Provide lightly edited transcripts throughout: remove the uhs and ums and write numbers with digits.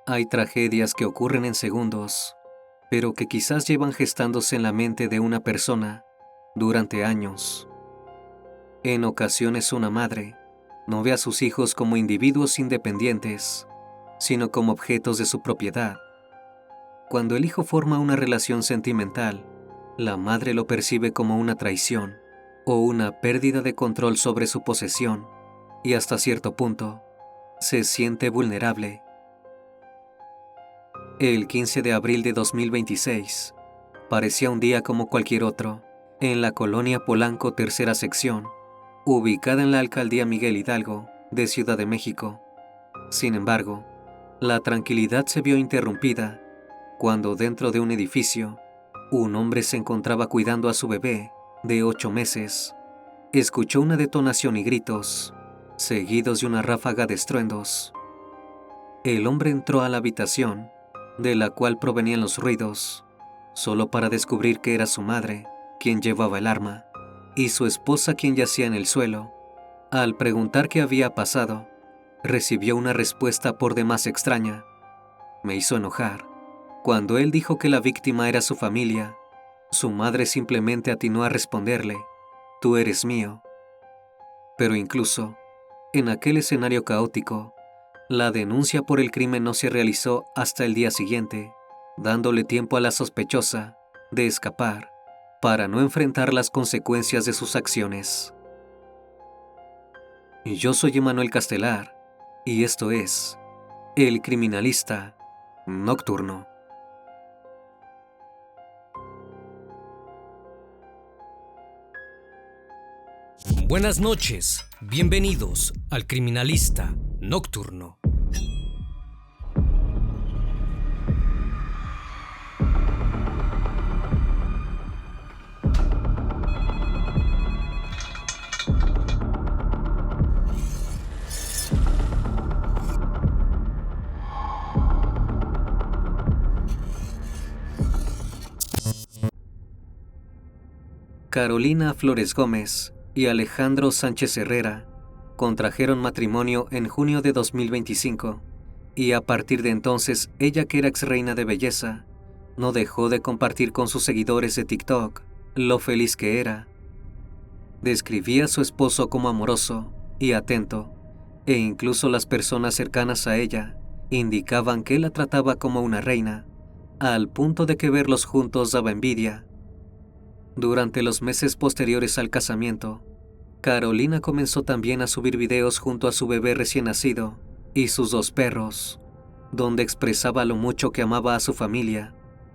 Hay tragedias que ocurren en segundos, pero que quizás llevan gestándose en la mente de una persona durante años. En ocasiones una madre no ve a sus hijos como individuos independientes, sino como objetos de su propiedad. Cuando el hijo forma una relación sentimental, la madre lo percibe como una traición o una pérdida de control sobre su posesión, y hasta cierto punto se siente vulnerable. El 15 de abril de 2026 parecía un día como cualquier otro, en la colonia Polanco Tercera Sección, ubicada en la alcaldía Miguel Hidalgo de Ciudad de México. Sin embargo, la tranquilidad se vio interrumpida cuando dentro de un edificio, un hombre se encontraba cuidando a su bebé de 8 meses. Escuchó una detonación y gritos, seguidos de una ráfaga de estruendos. El hombre entró a la habitación, de la cual provenían los ruidos, solo para descubrir que era su madre quien llevaba el arma, y su esposa quien yacía en el suelo. Al preguntar qué había pasado, recibió una respuesta por demás extraña. Me hizo enojar. Cuando él dijo que la víctima era su familia, su madre simplemente atinó a responderle: «Tú eres mío». Pero incluso, en aquel escenario caótico, la denuncia por el crimen no se realizó hasta el día siguiente, dándole tiempo a la sospechosa de escapar para no enfrentar las consecuencias de sus acciones. Yo soy Emanuel Castelar, y esto es El Criminalista Nocturno. Buenas noches, bienvenidos al Criminalista Nocturno. Carolina Flores Gómez y Alejandro Sánchez Herrera contrajeron matrimonio en junio de 2025, y a partir de entonces ella, que era ex reina de belleza, no dejó de compartir con sus seguidores de TikTok lo feliz que era. Describía a su esposo como amoroso y atento, e incluso las personas cercanas a ella indicaban que él la trataba como una reina, al punto de que verlos juntos daba envidia. Durante los meses posteriores al casamiento, Carolina comenzó también a subir videos junto a su bebé recién nacido y sus 2 perros, donde expresaba lo mucho que amaba a su familia.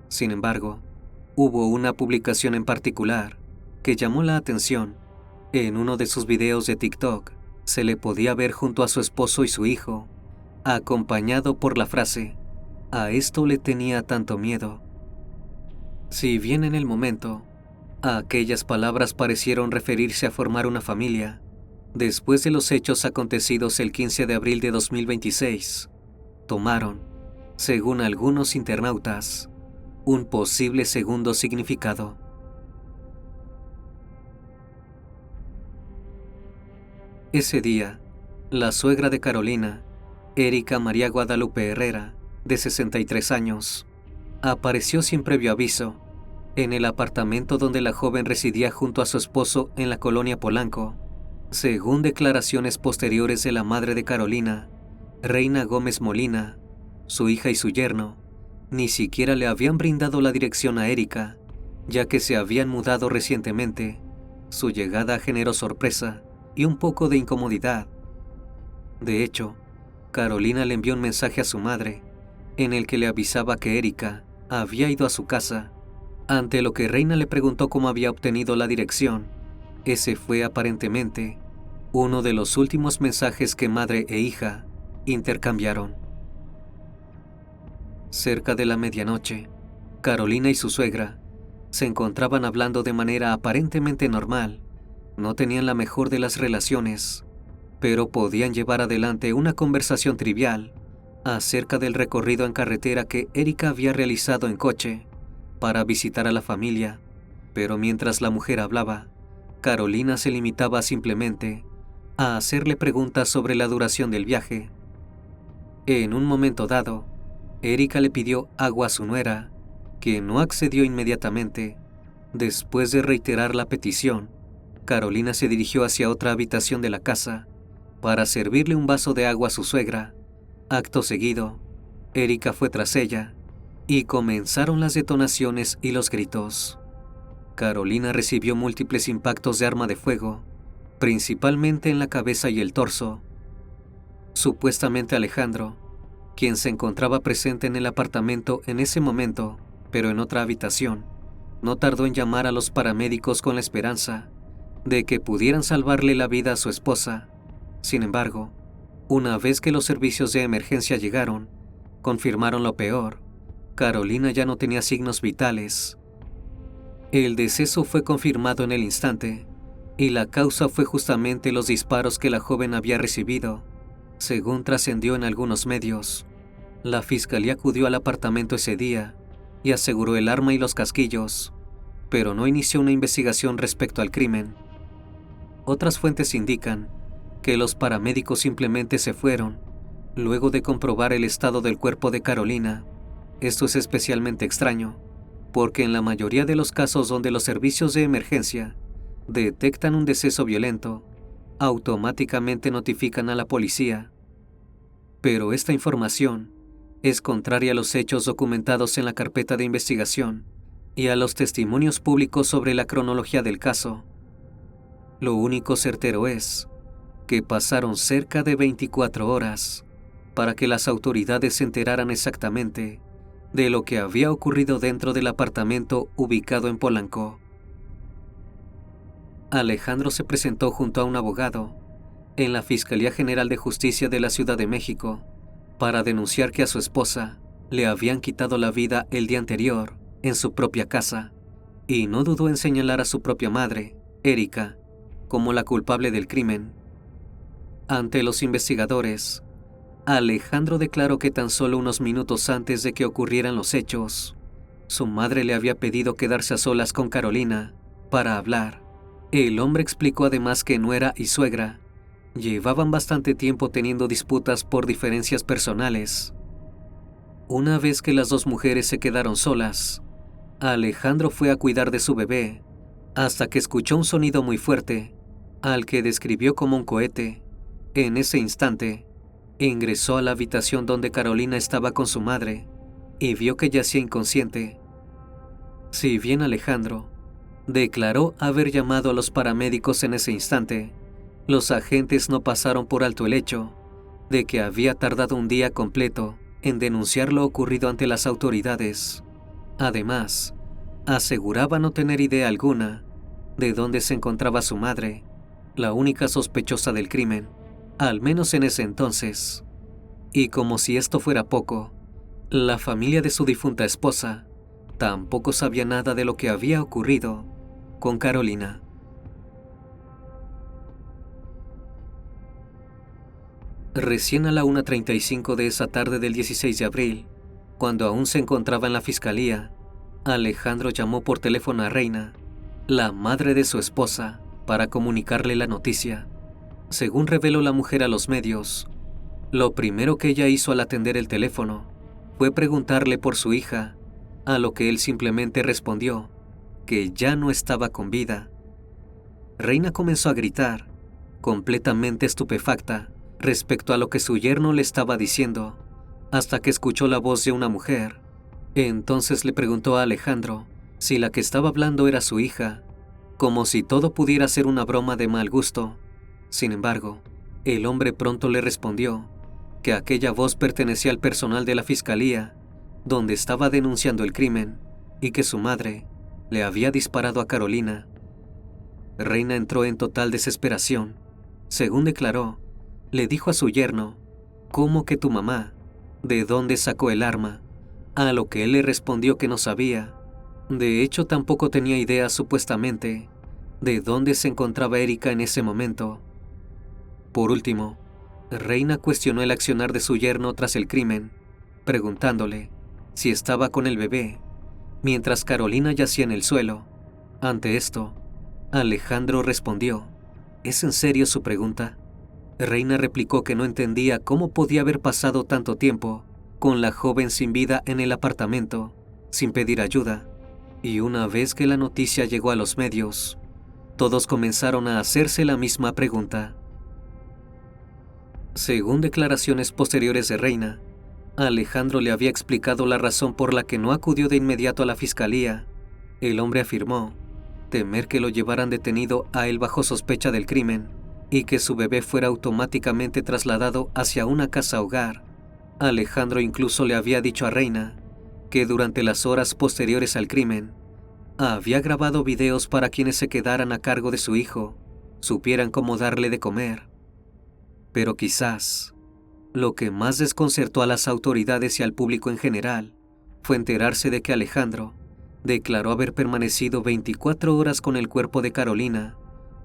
Sin embargo, hubo una publicación en particular que llamó la atención. En uno de sus videos de TikTok se le podía ver junto a su esposo y su hijo, acompañado por la frase: «A esto le tenía tanto miedo». Si bien en el momento aquellas palabras parecieron referirse a formar una familia, después de los hechos acontecidos el 15 de abril de 2026, tomaron, según algunos internautas, un posible segundo significado. Ese día, la suegra de Carolina, Erika María Guadalupe Herrera, de 63 años, apareció sin previo aviso en el apartamento donde la joven residía junto a su esposo en la colonia Polanco. Según declaraciones posteriores de la madre de Carolina, Reina Gómez Molina, su hija y su yerno ni siquiera le habían brindado la dirección a Erika, ya que se habían mudado recientemente. Su llegada generó sorpresa y un poco de incomodidad. De hecho, Carolina le envió un mensaje a su madre, en el que le avisaba que Erika había ido a su casa. Ante lo que Reina le preguntó cómo había obtenido la dirección, ese fue aparentemente uno de los últimos mensajes que madre e hija intercambiaron. Cerca de la medianoche, Carolina y su suegra se encontraban hablando de manera aparentemente normal. No tenían la mejor de las relaciones, pero podían llevar adelante una conversación trivial acerca del recorrido en carretera que Erika había realizado en coche para visitar a la familia. Pero mientras la mujer hablaba, Carolina se limitaba simplemente a hacerle preguntas sobre la duración del viaje. En un momento dado, Erika le pidió agua a su nuera, que no accedió inmediatamente. Después de reiterar la petición, Carolina se dirigió hacia otra habitación de la casa para servirle un vaso de agua a su suegra. Acto seguido, Erika fue tras ella y comenzaron las detonaciones y los gritos. Carolina recibió múltiples impactos de arma de fuego, principalmente en la cabeza y el torso. Supuestamente Alejandro, quien se encontraba presente en el apartamento en ese momento, pero en otra habitación, no tardó en llamar a los paramédicos con la esperanza de que pudieran salvarle la vida a su esposa. Sin embargo, una vez que los servicios de emergencia llegaron, confirmaron lo peor. Carolina ya no tenía signos vitales. El deceso fue confirmado en el instante, y la causa fue justamente los disparos que la joven había recibido. Según trascendió en algunos medios, la fiscalía acudió al apartamento ese día y aseguró el arma y los casquillos, pero no inició una investigación respecto al crimen. Otras fuentes indican que los paramédicos simplemente se fueron luego de comprobar el estado del cuerpo de Carolina. Esto es especialmente extraño, porque en la mayoría de los casos donde los servicios de emergencia detectan un deceso violento, automáticamente notifican a la policía. Pero esta información es contraria a los hechos documentados en la carpeta de investigación y a los testimonios públicos sobre la cronología del caso. Lo único certero es que pasaron cerca de 24 horas para que las autoridades se enteraran exactamente de lo que había ocurrido dentro del apartamento ubicado en Polanco. Alejandro se presentó junto a un abogado en la Fiscalía General de Justicia de la Ciudad de México para denunciar que a su esposa le habían quitado la vida el día anterior en su propia casa, y no dudó en señalar a su propia madre, Erika, como la culpable del crimen. Ante los investigadores, Alejandro declaró que tan solo unos minutos antes de que ocurrieran los hechos, su madre le había pedido quedarse a solas con Carolina para hablar. El hombre explicó además que nuera y suegra llevaban bastante tiempo teniendo disputas por diferencias personales. Una vez que las dos mujeres se quedaron solas, Alejandro fue a cuidar de su bebé hasta que escuchó un sonido muy fuerte, al que describió como un cohete. En ese instante, ingresó a la habitación donde Carolina estaba con su madre y vio que yacía inconsciente. Si bien Alejandro declaró haber llamado a los paramédicos en ese instante, los agentes no pasaron por alto el hecho de que había tardado un día completo en denunciar lo ocurrido ante las autoridades. Además, aseguraba no tener idea alguna de dónde se encontraba su madre, la única sospechosa del crimen, al menos en ese entonces. Y como si esto fuera poco, la familia de su difunta esposa tampoco sabía nada de lo que había ocurrido con Carolina. Recién a la 1:35 de esa tarde del 16 de abril, cuando aún se encontraba en la fiscalía, Alejandro llamó por teléfono a Reina, la madre de su esposa, para comunicarle la noticia. Según reveló la mujer a los medios, lo primero que ella hizo al atender el teléfono fue preguntarle por su hija, a lo que él simplemente respondió que ya no estaba con vida. Reina comenzó a gritar, completamente estupefacta respecto a lo que su yerno le estaba diciendo, hasta que escuchó la voz de una mujer. Entonces le preguntó a Alejandro si la que estaba hablando era su hija, como si todo pudiera ser una broma de mal gusto. Sin embargo, el hombre pronto le respondió que aquella voz pertenecía al personal de la fiscalía, donde estaba denunciando el crimen, y que su madre le había disparado a Carolina. Reina entró en total desesperación. Según declaró, le dijo a su yerno, ¿cómo que tu mamá? ¿De dónde sacó el arma? A lo que él le respondió que no sabía. De hecho, tampoco tenía idea, supuestamente, de dónde se encontraba Erika en ese momento. Por último, Reina cuestionó el accionar de su yerno tras el crimen, preguntándole si estaba con el bebé, mientras Carolina yacía en el suelo. Ante esto, Alejandro respondió, ¿es en serio su pregunta? Reina replicó que no entendía cómo podía haber pasado tanto tiempo con la joven sin vida en el apartamento, sin pedir ayuda, y una vez que la noticia llegó a los medios, todos comenzaron a hacerse la misma pregunta. Según declaraciones posteriores de Reina, Alejandro le había explicado la razón por la que no acudió de inmediato a la fiscalía. El hombre afirmó temer que lo llevaran detenido a él bajo sospecha del crimen y que su bebé fuera automáticamente trasladado hacia una casa hogar. Alejandro incluso le había dicho a Reina que durante las horas posteriores al crimen había grabado videos para quienes se quedaran a cargo de su hijo supieran cómo darle de comer. Pero quizás lo que más desconcertó a las autoridades y al público en general fue enterarse de que Alejandro declaró haber permanecido 24 horas con el cuerpo de Carolina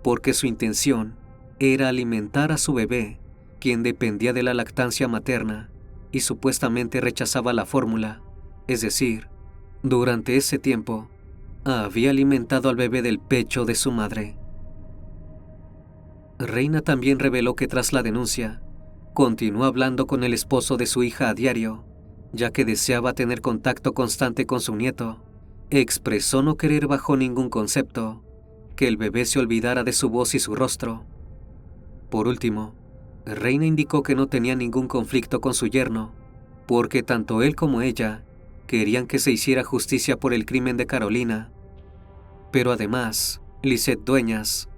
porque su intención era alimentar a su bebé, quien dependía de la lactancia materna y supuestamente rechazaba la fórmula. Es decir, durante ese tiempo, había alimentado al bebé del pecho de su madre. Reina también reveló que tras la denuncia, continuó hablando con el esposo de su hija a diario, ya que deseaba tener contacto constante con su nieto. Expresó no querer bajo ningún concepto que el bebé se olvidara de su voz y su rostro. Por último, Reina indicó que no tenía ningún conflicto con su yerno, porque tanto él como ella querían que se hiciera justicia por el crimen de Carolina. Pero además, Lisette Dueñas,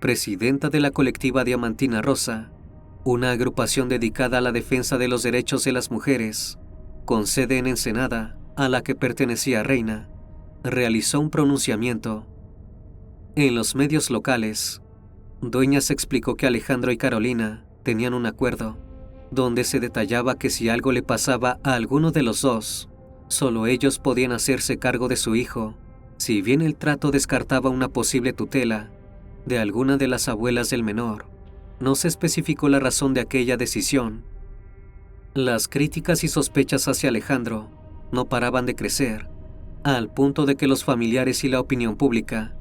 presidenta de la colectiva Diamantina Rosa, una agrupación dedicada a la defensa de los derechos de las mujeres, con sede en Ensenada, a la que pertenecía Reina, realizó un pronunciamiento. En los medios locales, Dueñas explicó que Alejandro y Carolina tenían un acuerdo, donde se detallaba que si algo le pasaba a alguno de los dos, solo ellos podían hacerse cargo de su hijo, si bien el trato descartaba una posible tutela de alguna de las abuelas del menor. No se especificó la razón de aquella decisión. Las críticas y sospechas hacia Alejandro no paraban de crecer, al punto de que los familiares y la opinión pública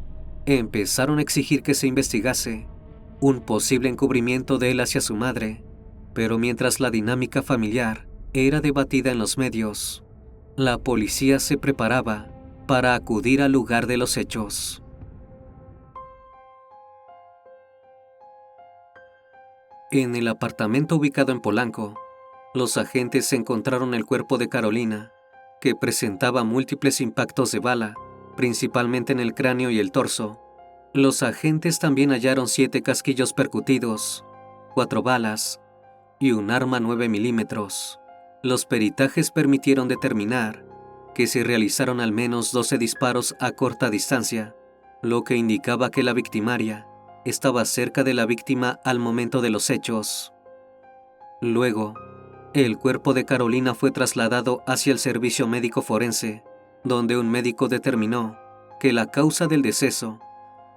empezaron a exigir que se investigase un posible encubrimiento de él hacia su madre. Pero mientras la dinámica familiar era debatida en los medios, la policía se preparaba para acudir al lugar de los hechos. En el apartamento ubicado en Polanco, los agentes encontraron el cuerpo de Carolina, que presentaba múltiples impactos de bala, principalmente en el cráneo y el torso. Los agentes también hallaron 7 casquillos percutidos, 4 balas y un arma 9 milímetros. Los peritajes permitieron determinar que se realizaron al menos 12 disparos a corta distancia, lo que indicaba que la victimaria estaba cerca de la víctima al momento de los hechos. Luego, el cuerpo de Carolina fue trasladado hacia el servicio médico forense, donde un médico determinó que la causa del deceso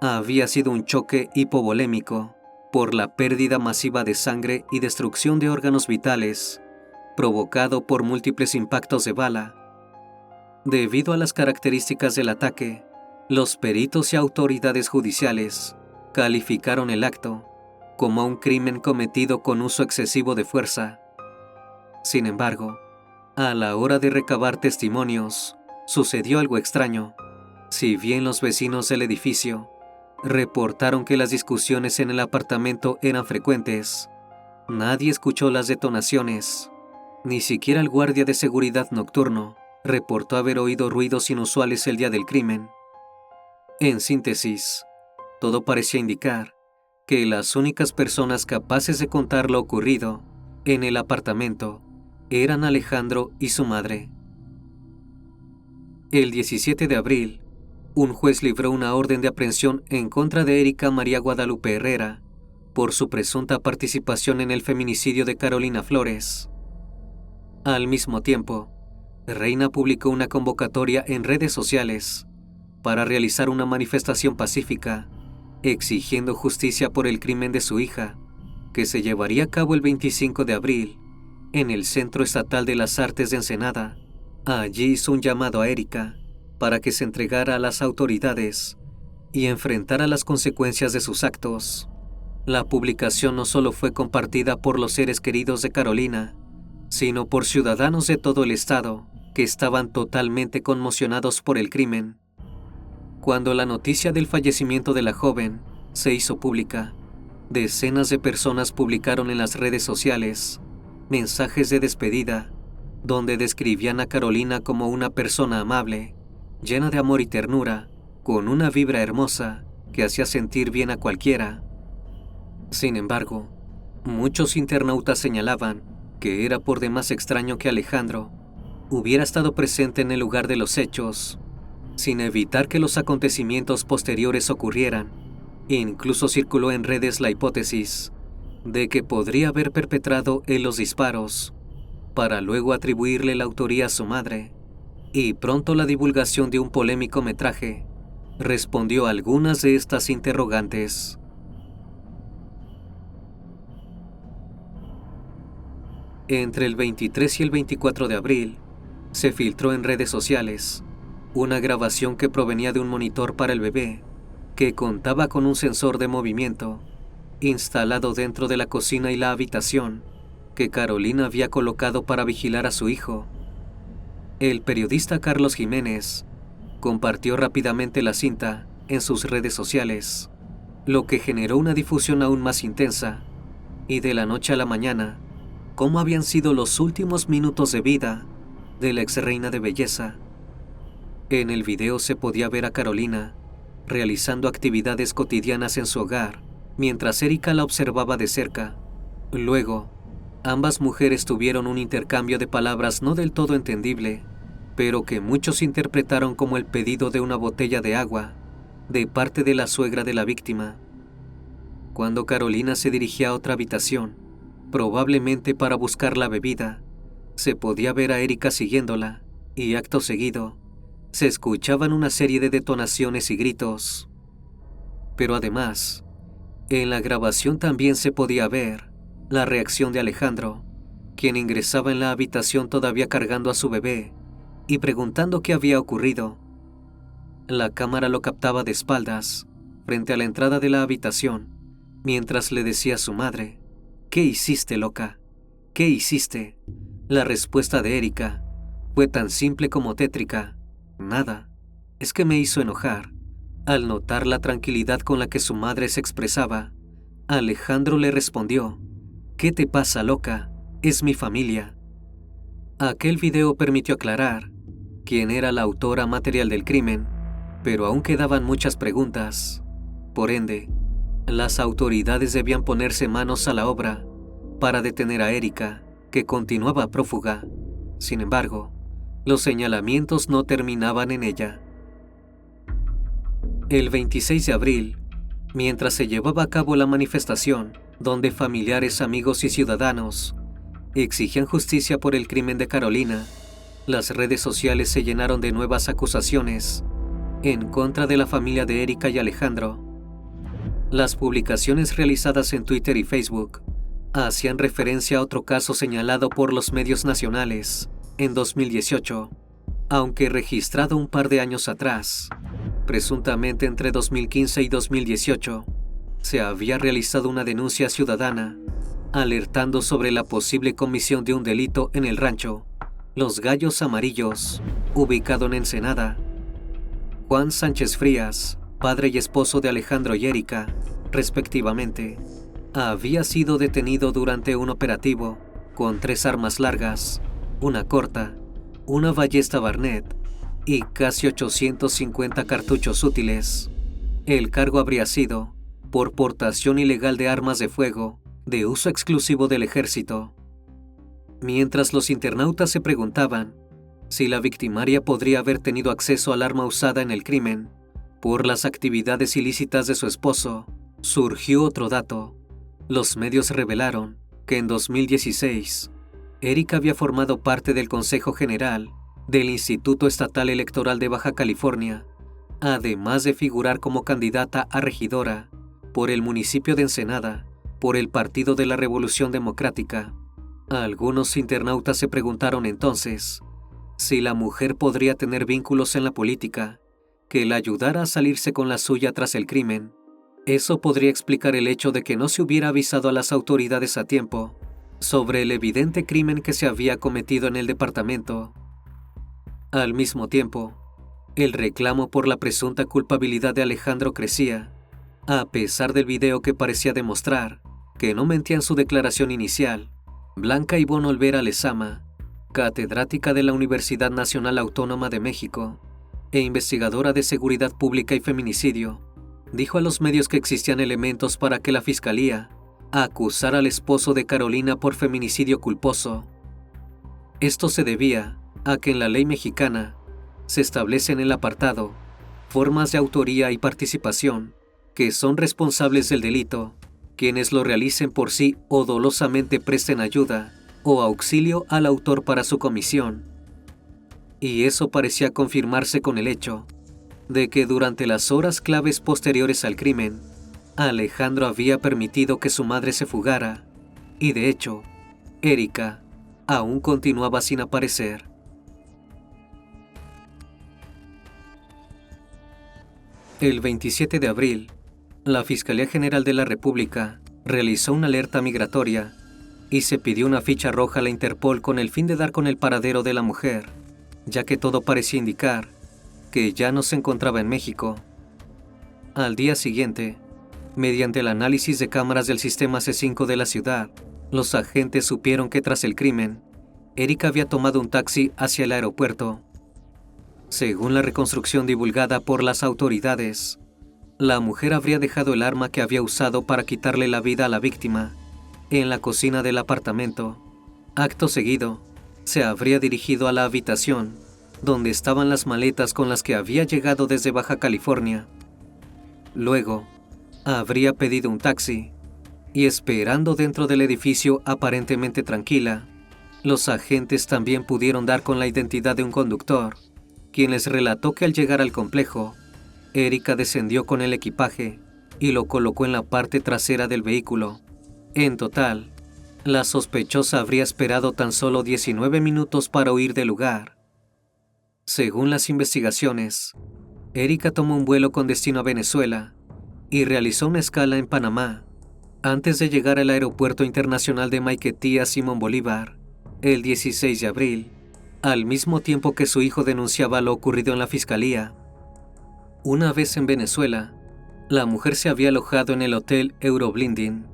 había sido un choque hipovolémico por la pérdida masiva de sangre y destrucción de órganos vitales, provocado por múltiples impactos de bala. Debido a las características del ataque, los peritos y autoridades judiciales calificaron el acto como un crimen cometido con uso excesivo de fuerza. Sin embargo, a la hora de recabar testimonios, sucedió algo extraño. Si bien los vecinos del edificio reportaron que las discusiones en el apartamento eran frecuentes, nadie escuchó las detonaciones. Ni siquiera el guardia de seguridad nocturno reportó haber oído ruidos inusuales el día del crimen. En síntesis, todo parecía indicar que las únicas personas capaces de contar lo ocurrido en el apartamento eran Alejandro y su madre. El 17 de abril, un juez libró una orden de aprehensión en contra de Erika María Guadalupe Herrera por su presunta participación en el feminicidio de Carolina Flores. Al mismo tiempo, Reina publicó una convocatoria en redes sociales para realizar una manifestación pacífica exigiendo justicia por el crimen de su hija, que se llevaría a cabo el 25 de abril en el Centro Estatal de las Artes de Ensenada. Allí hizo un llamado a Erika para que se entregara a las autoridades y enfrentara las consecuencias de sus actos. La publicación no solo fue compartida por los seres queridos de Carolina, sino por ciudadanos de todo el estado que estaban totalmente conmocionados por el crimen. Cuando la noticia del fallecimiento de la joven se hizo pública, decenas de personas publicaron en las redes sociales mensajes de despedida donde describían a Carolina como una persona amable, llena de amor y ternura, con una vibra hermosa que hacía sentir bien a cualquiera. Sin embargo, muchos internautas señalaban que era por demás extraño que Alejandro hubiera estado presente en el lugar de los hechos, sin evitar que los acontecimientos posteriores ocurrieran. Incluso circuló en redes la hipótesis de que podría haber perpetrado él los disparos, para luego atribuirle la autoría a su madre, y pronto la divulgación de un polémico metraje respondió a algunas de estas interrogantes. Entre el 23 y el 24 de abril, se filtró en redes sociales una grabación que provenía de un monitor para el bebé, que contaba con un sensor de movimiento instalado dentro de la cocina y la habitación que Carolina había colocado para vigilar a su hijo. El periodista Carlos Jiménez compartió rápidamente la cinta en sus redes sociales, lo que generó una difusión aún más intensa, y de la noche a la mañana, cómo habían sido los últimos minutos de vida de la ex reina de belleza. En el video se podía ver a Carolina realizando actividades cotidianas en su hogar, mientras Erika la observaba de cerca. Luego, ambas mujeres tuvieron un intercambio de palabras no del todo entendible, pero que muchos interpretaron como el pedido de una botella de agua de parte de la suegra de la víctima. Cuando Carolina se dirigía a otra habitación, probablemente para buscar la bebida, se podía ver a Erika siguiéndola, y acto seguido, se escuchaban una serie de detonaciones y gritos. Pero además, en la grabación también se podía ver la reacción de Alejandro, quien ingresaba en la habitación todavía cargando a su bebé y preguntando qué había ocurrido. La cámara lo captaba de espaldas, frente a la entrada de la habitación, mientras le decía a su madre: «¿Qué hiciste, loca? ¿Qué hiciste?». La respuesta de Erika fue tan simple como tétrica: «Nada, es que me hizo enojar». Al notar la tranquilidad con la que su madre se expresaba, Alejandro le respondió: «¿Qué te pasa, loca? Es mi familia». Aquel video permitió aclarar quién era la autora material del crimen, pero aún quedaban muchas preguntas. Por ende, las autoridades debían ponerse manos a la obra para detener a Erika, que continuaba prófuga. Sin embargo, los señalamientos no terminaban en ella. El 26 de abril, mientras se llevaba a cabo la manifestación, donde familiares, amigos y ciudadanos exigían justicia por el crimen de Carolina, las redes sociales se llenaron de nuevas acusaciones en contra de la familia de Erika y Alejandro. Las publicaciones realizadas en Twitter y Facebook hacían referencia a otro caso señalado por los medios nacionales en 2018, aunque registrado un par de años atrás. Presuntamente entre 2015 y 2018, se había realizado una denuncia ciudadana alertando sobre la posible comisión de un delito en el rancho Los Gallos Amarillos, ubicado en Ensenada. Juan Sánchez Frías, padre y esposo de Alejandro y Erika, respectivamente, había sido detenido durante un operativo con 3 armas largas, una corta, una ballesta Barnett y casi 850 cartuchos útiles. El cargo habría sido por portación ilegal de armas de fuego de uso exclusivo del ejército. Mientras los internautas se preguntaban si la victimaria podría haber tenido acceso al arma usada en el crimen por las actividades ilícitas de su esposo, surgió otro dato. Los medios revelaron que en 2016, Erika había formado parte del Consejo General del Instituto Estatal Electoral de Baja California, además de figurar como candidata a regidora por el municipio de Ensenada por el Partido de la Revolución Democrática. Algunos internautas se preguntaron entonces si la mujer podría tener vínculos en la política que la ayudara a salirse con la suya tras el crimen. Eso podría explicar el hecho de que no se hubiera avisado a las autoridades a tiempo sobre el evidente crimen que se había cometido en el departamento. Al mismo tiempo, el reclamo por la presunta culpabilidad de Alejandro crecía, a pesar del video que parecía demostrar que no mentía en su declaración inicial. Blanca Ivonne Olvera Lezama, catedrática de la Universidad Nacional Autónoma de México e investigadora de seguridad pública y feminicidio, dijo a los medios que existían elementos para que la Fiscalía acusara al esposo de Carolina por feminicidio culposo. Esto se debía a que en la ley mexicana se establece en el apartado formas de autoría y participación que son responsables del delito quienes lo realicen por sí o dolosamente presten ayuda o auxilio al autor para su comisión. Y eso parecía confirmarse con el hecho de que durante las horas claves posteriores al crimen, Alejandro había permitido que su madre se fugara, y de hecho, Erika aún continuaba sin aparecer. El 27 de abril, la Fiscalía General de la República realizó una alerta migratoria y se pidió una ficha roja a la Interpol con el fin de dar con el paradero de la mujer, ya que todo parecía indicar que ya no se encontraba en México. Al día siguiente, mediante el análisis de cámaras del sistema C5 de la ciudad, los agentes supieron que tras el crimen, Erika había tomado un taxi hacia el aeropuerto. Según la reconstrucción divulgada por las autoridades, la mujer habría dejado el arma que había usado para quitarle la vida a la víctima en la cocina del apartamento. Acto seguido, se habría dirigido a la habitación donde estaban las maletas con las que había llegado desde Baja California. Luego, habría pedido un taxi y, esperando dentro del edificio aparentemente tranquila, los agentes también pudieron dar con la identidad de un conductor, quien les relató que al llegar al complejo, Erika descendió con el equipaje y lo colocó en la parte trasera del vehículo. En total, la sospechosa habría esperado tan solo 19 minutos para huir del lugar. Según las investigaciones, Erika tomó un vuelo con destino a Venezuela y realizó una escala en Panamá antes de llegar al Aeropuerto Internacional de Maiquetía Simón Bolívar el 16 de abril, al mismo tiempo que su hijo denunciaba lo ocurrido en la fiscalía. Una vez en Venezuela, la mujer se había alojado en el Hotel Euroblinding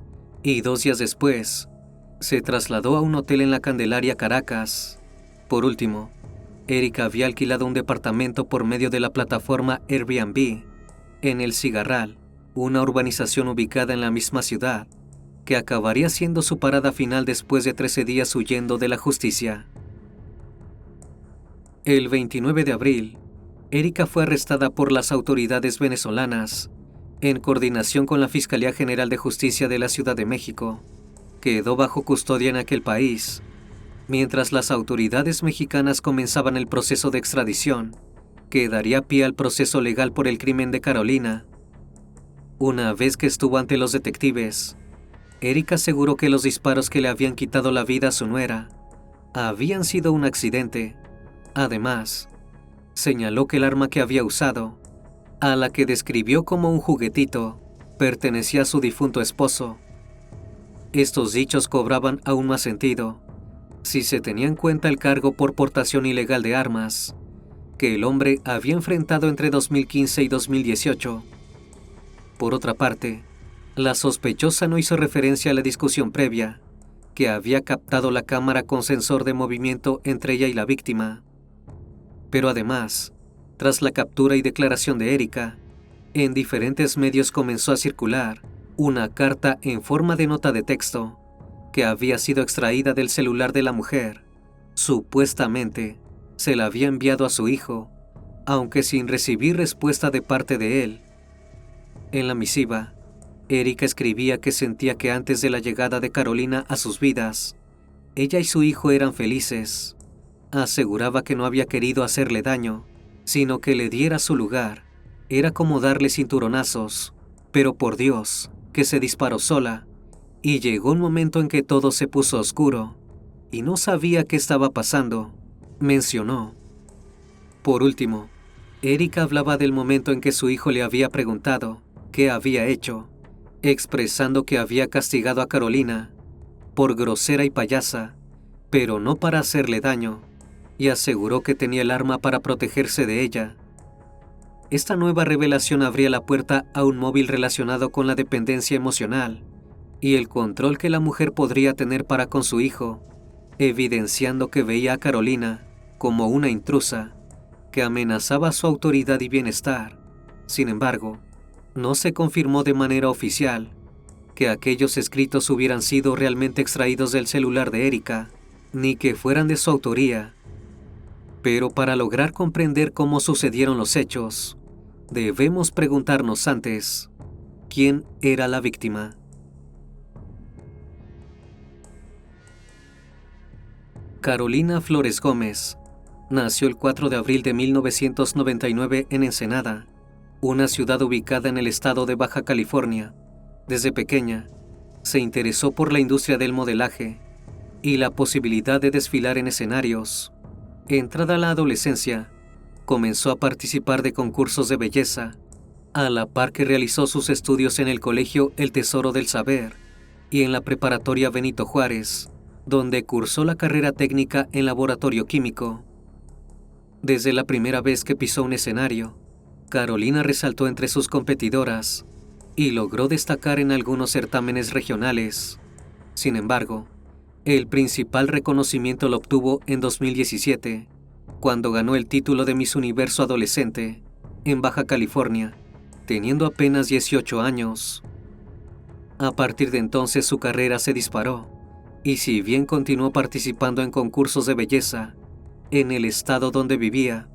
y 2 días después se trasladó a un hotel en la Candelaria, Caracas. Por último, Erika había alquilado un departamento por medio de la plataforma Airbnb en El Cigarral, una urbanización ubicada en la misma ciudad, que acabaría siendo su parada final después de 13 días huyendo de la justicia. El 29 de abril, Erika fue arrestada por las autoridades venezolanas, en coordinación con la Fiscalía General de Justicia de la Ciudad de México. Quedó bajo custodia en aquel país, mientras las autoridades mexicanas comenzaban el proceso de extradición, que daría pie al proceso legal por el crimen de Carolina. Una vez que estuvo ante los detectives, Erika aseguró que los disparos que le habían quitado la vida a su nuera habían sido un accidente. Además, señaló que el arma que había usado, a la que describió como un juguetito, pertenecía a su difunto esposo. Estos dichos cobraban aún más sentido si se tenía en cuenta el cargo por portación ilegal de armas que el hombre había enfrentado entre 2015 y 2018. Por otra parte, la sospechosa no hizo referencia a la discusión previa que había captado la cámara con sensor de movimiento entre ella y la víctima. Pero además, tras la captura y declaración de Erika, en diferentes medios comenzó a circular una carta en forma de nota de texto que había sido extraída del celular de la mujer. Supuestamente, se la había enviado a su hijo, aunque sin recibir respuesta de parte de él. En la misiva, Erika escribía que sentía que antes de la llegada de Carolina a sus vidas, ella y su hijo eran felices. Aseguraba que no había querido hacerle daño, sino que le diera su lugar. Era como darle cinturonazos, pero por Dios, que se disparó sola, y llegó un momento en que todo se puso oscuro, y no sabía qué estaba pasando, mencionó. Por último, Erika hablaba del momento en que su hijo le había preguntado qué había hecho, expresando que había castigado a Carolina por grosera y payasa, pero no para hacerle daño, y aseguró que tenía el arma para protegerse de ella. Esta nueva revelación abría la puerta a un móvil relacionado con la dependencia emocional y el control que la mujer podría tener para con su hijo, evidenciando que veía a Carolina como una intrusa que amenazaba su autoridad y bienestar. Sin embargo, no se confirmó de manera oficial que aquellos escritos hubieran sido realmente extraídos del celular de Erika, ni que fueran de su autoría. Pero para lograr comprender cómo sucedieron los hechos, debemos preguntarnos antes, ¿quién era la víctima? Carolina Flores Gómez nació el 4 de abril de 1999 en Ensenada, una ciudad ubicada en el estado de Baja California. Desde pequeña, se interesó por la industria del modelaje y la posibilidad de desfilar en escenarios. Entrada la adolescencia, comenzó a participar de concursos de belleza, a la par que realizó sus estudios en el colegio El Tesoro del Saber y en la preparatoria Benito Juárez, donde cursó la carrera técnica en laboratorio químico. Desde la primera vez que pisó un escenario, Carolina resaltó entre sus competidoras y logró destacar en algunos certámenes regionales. Sin embargo, el principal reconocimiento lo obtuvo en 2017, cuando ganó el título de Miss Universo Adolescente en Baja California, teniendo apenas 18 años. A partir de entonces su carrera se disparó, y si bien continuó participando en concursos de belleza en el estado donde vivía,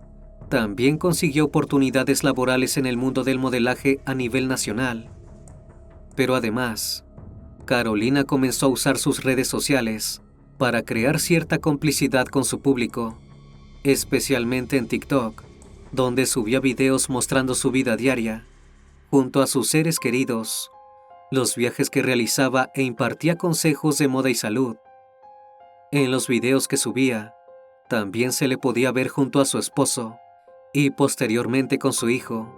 también consiguió oportunidades laborales en el mundo del modelaje a nivel nacional. Pero además, Carolina comenzó a usar sus redes sociales para crear cierta complicidad con su público, especialmente en TikTok, donde subía videos mostrando su vida diaria, junto a sus seres queridos, los viajes que realizaba e impartía consejos de moda y salud. En los videos que subía, también se le podía ver junto a su esposo y posteriormente con su hijo,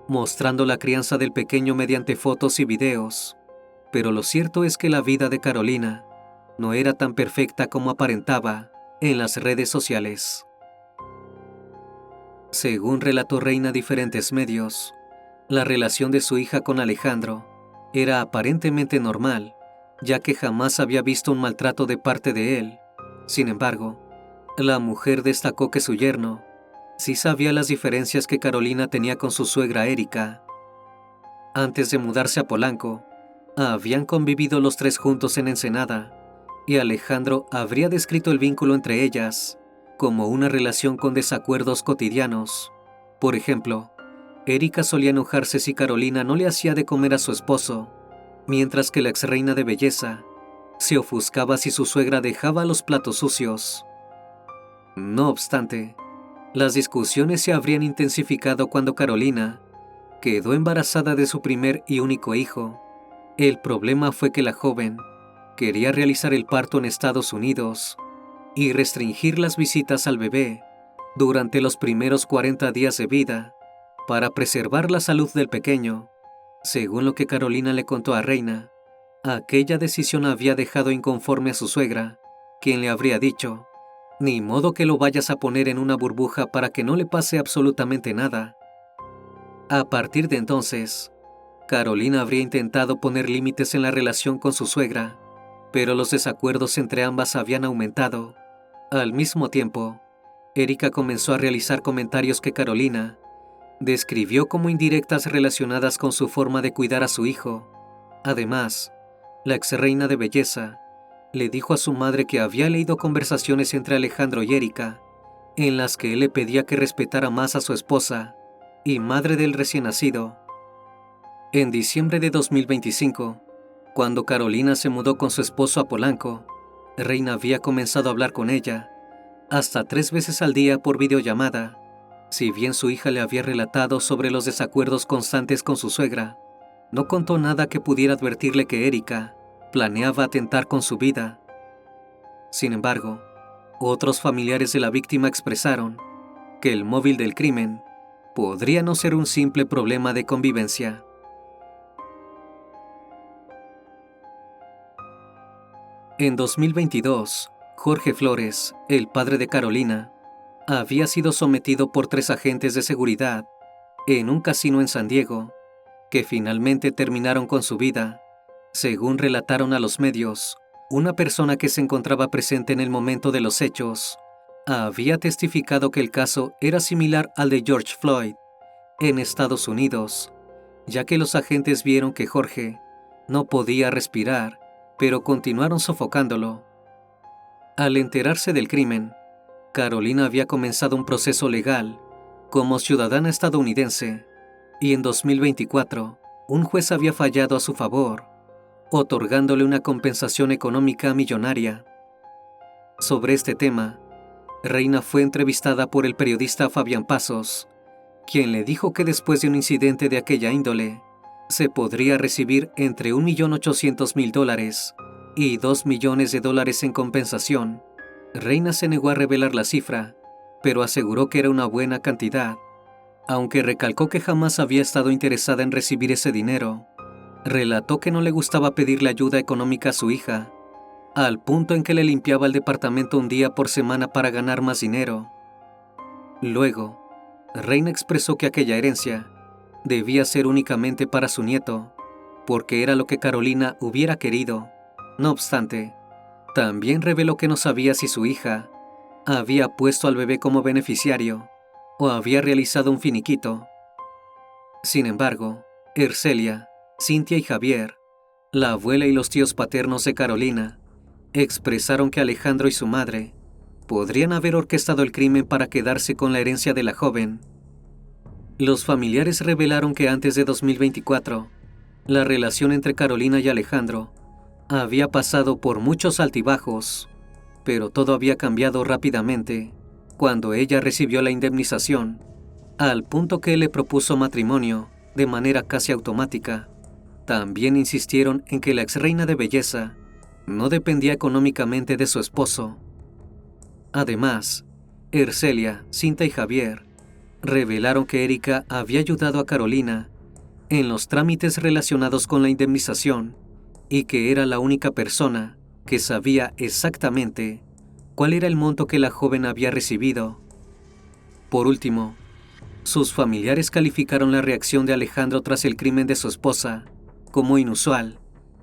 mostrando la crianza del pequeño mediante fotos y videos. Pero lo cierto es que la vida de Carolina no era tan perfecta como aparentaba en las redes sociales. Según relató Reina a diferentes medios, la relación de su hija con Alejandro era aparentemente normal, ya que jamás había visto un maltrato de parte de él. Sin embargo, la mujer destacó que su yerno sí sabía las diferencias que Carolina tenía con su suegra Erika. Antes de mudarse a Polanco, habían convivido los tres juntos en Ensenada, y Alejandro habría descrito el vínculo entre ellas como una relación con desacuerdos cotidianos. Por ejemplo, Erika solía enojarse si Carolina no le hacía de comer a su esposo, mientras que la exreina de belleza se ofuscaba si su suegra dejaba los platos sucios. No obstante, las discusiones se habrían intensificado cuando Carolina quedó embarazada de su primer y único hijo. El problema fue que la joven quería realizar el parto en Estados Unidos y restringir las visitas al bebé durante los primeros 40 días de vida para preservar la salud del pequeño. Según lo que Carolina le contó a Reina, aquella decisión había dejado inconforme a su suegra, quien le habría dicho: «Ni modo que lo vayas a poner en una burbuja para que no le pase absolutamente nada». A partir de entonces, Carolina habría intentado poner límites en la relación con su suegra, pero los desacuerdos entre ambas habían aumentado. Al mismo tiempo, Erika comenzó a realizar comentarios que Carolina describió como indirectas relacionadas con su forma de cuidar a su hijo. Además, la exreina de belleza le dijo a su madre que había leído conversaciones entre Alejandro y Erika, en las que él le pedía que respetara más a su esposa y madre del recién nacido. En diciembre de 2025, cuando Carolina se mudó con su esposo a Polanco, Reina había comenzado a hablar con ella, hasta 3 veces al día por videollamada. Si bien su hija le había relatado sobre los desacuerdos constantes con su suegra, no contó nada que pudiera advertirle que Erika planeaba atentar con su vida. Sin embargo, otros familiares de la víctima expresaron que el móvil del crimen podría no ser un simple problema de convivencia. En 2022, Jorge Flores, el padre de Carolina, había sido sometido por 3 agentes de seguridad en un casino en San Diego, que finalmente terminaron con su vida. Según relataron a los medios, una persona que se encontraba presente en el momento de los hechos había testificado que el caso era similar al de George Floyd en Estados Unidos, ya que los agentes vieron que Jorge no podía respirar, pero continuaron sofocándolo. Al enterarse del crimen, Carolina había comenzado un proceso legal como ciudadana estadounidense, y en 2024, un juez había fallado a su favor, otorgándole una compensación económica millonaria. Sobre este tema, Reina fue entrevistada por el periodista Fabián Pasos, quien le dijo que después de un incidente de aquella índole, se podría recibir entre $1.800.000 y $2 millones en compensación. Reina se negó a revelar la cifra, pero aseguró que era una buena cantidad, aunque recalcó que jamás había estado interesada en recibir ese dinero. Relató que no le gustaba pedirle ayuda económica a su hija, al punto en que le limpiaba el departamento un día por semana para ganar más dinero. Luego, Reina expresó que aquella herencia debía ser únicamente para su nieto, porque era lo que Carolina hubiera querido. No obstante, también reveló que no sabía si su hija había puesto al bebé como beneficiario o había realizado un finiquito. Sin embargo, Ercelia, Cintia y Javier, la abuela y los tíos paternos de Carolina, expresaron que Alejandro y su madre podrían haber orquestado el crimen para quedarse con la herencia de la joven. Los familiares revelaron que antes de 2024, la relación entre Carolina y Alejandro había pasado por muchos altibajos, pero todo había cambiado rápidamente cuando ella recibió la indemnización, al punto que él le propuso matrimonio de manera casi automática. También insistieron en que la exreina de belleza no dependía económicamente de su esposo. Además, Ercelia, Cinta y Javier revelaron que Erika había ayudado a Carolina en los trámites relacionados con la indemnización y que era la única persona que sabía exactamente cuál era el monto que la joven había recibido. Por último, sus familiares calificaron la reacción de Alejandro tras el crimen de su esposa como inusual,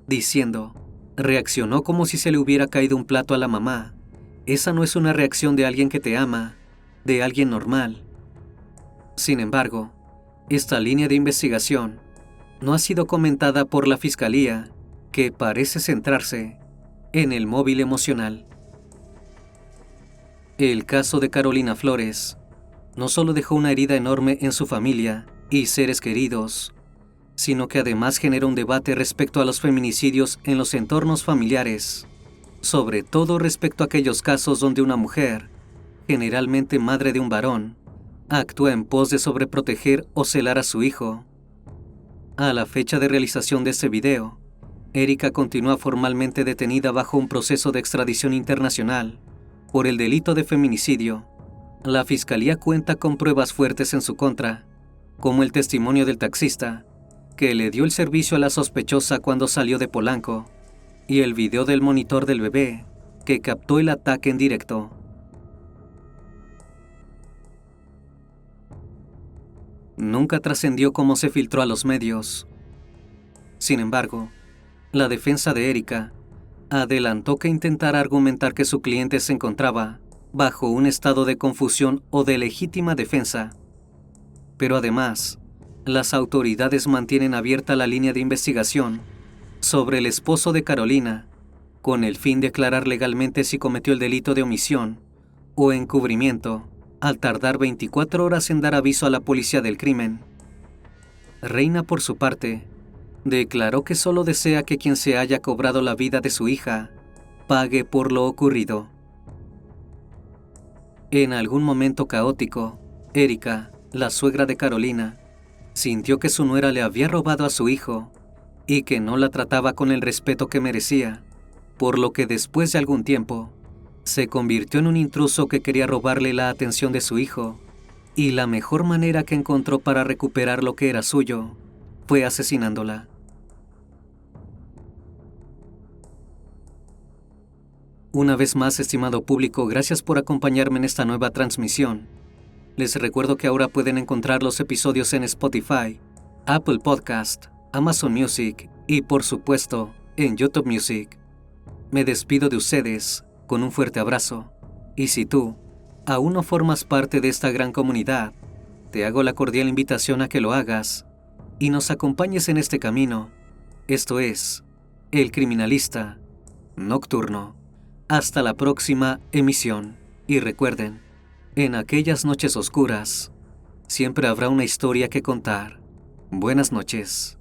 diciendo: reaccionó como si se le hubiera caído un plato a la mamá. Esa no es una reacción de alguien que te ama, de alguien normal. Sin embargo, esta línea de investigación no ha sido comentada por la Fiscalía, que parece centrarse en el móvil emocional. El caso de Carolina Flores no solo dejó una herida enorme en su familia y seres queridos, sino que además generó un debate respecto a los feminicidios en los entornos familiares, sobre todo respecto a aquellos casos donde una mujer, generalmente madre de un varón, actúa en pos de sobreproteger o celar a su hijo. A la fecha de realización de este video, Erika continúa formalmente detenida bajo un proceso de extradición internacional por el delito de feminicidio. La Fiscalía cuenta con pruebas fuertes en su contra, como el testimonio del taxista, que le dio el servicio a la sospechosa cuando salió de Polanco, y el video del monitor del bebé, que captó el ataque en directo. Nunca trascendió cómo se filtró a los medios. Sin embargo, la defensa de Erika adelantó que intentara argumentar que su cliente se encontraba bajo un estado de confusión o de legítima defensa. Pero además, las autoridades mantienen abierta la línea de investigación sobre el esposo de Carolina, con el fin de aclarar legalmente si cometió el delito de omisión o encubrimiento, al tardar 24 horas en dar aviso a la policía del crimen. Reina, por su parte, declaró que solo desea que quien se haya cobrado la vida de su hija pague por lo ocurrido. En algún momento caótico, Erika, la suegra de Carolina, sintió que su nuera le había robado a su hijo y que no la trataba con el respeto que merecía, por lo que después de algún tiempo se convirtió en un intruso que quería robarle la atención de su hijo, y la mejor manera que encontró para recuperar lo que era suyo fue asesinándola. Una vez más, estimado público, gracias por acompañarme en esta nueva transmisión. Les recuerdo que ahora pueden encontrar los episodios en Spotify, Apple Podcast, Amazon Music y, por supuesto, en YouTube Music. Me despido de ustedes con un fuerte abrazo. Y si tú aún no formas parte de esta gran comunidad, te hago la cordial invitación a que lo hagas y nos acompañes en este camino. Esto es El Criminalista Nocturno. Hasta la próxima emisión. Y recuerden, en aquellas noches oscuras, siempre habrá una historia que contar. Buenas noches.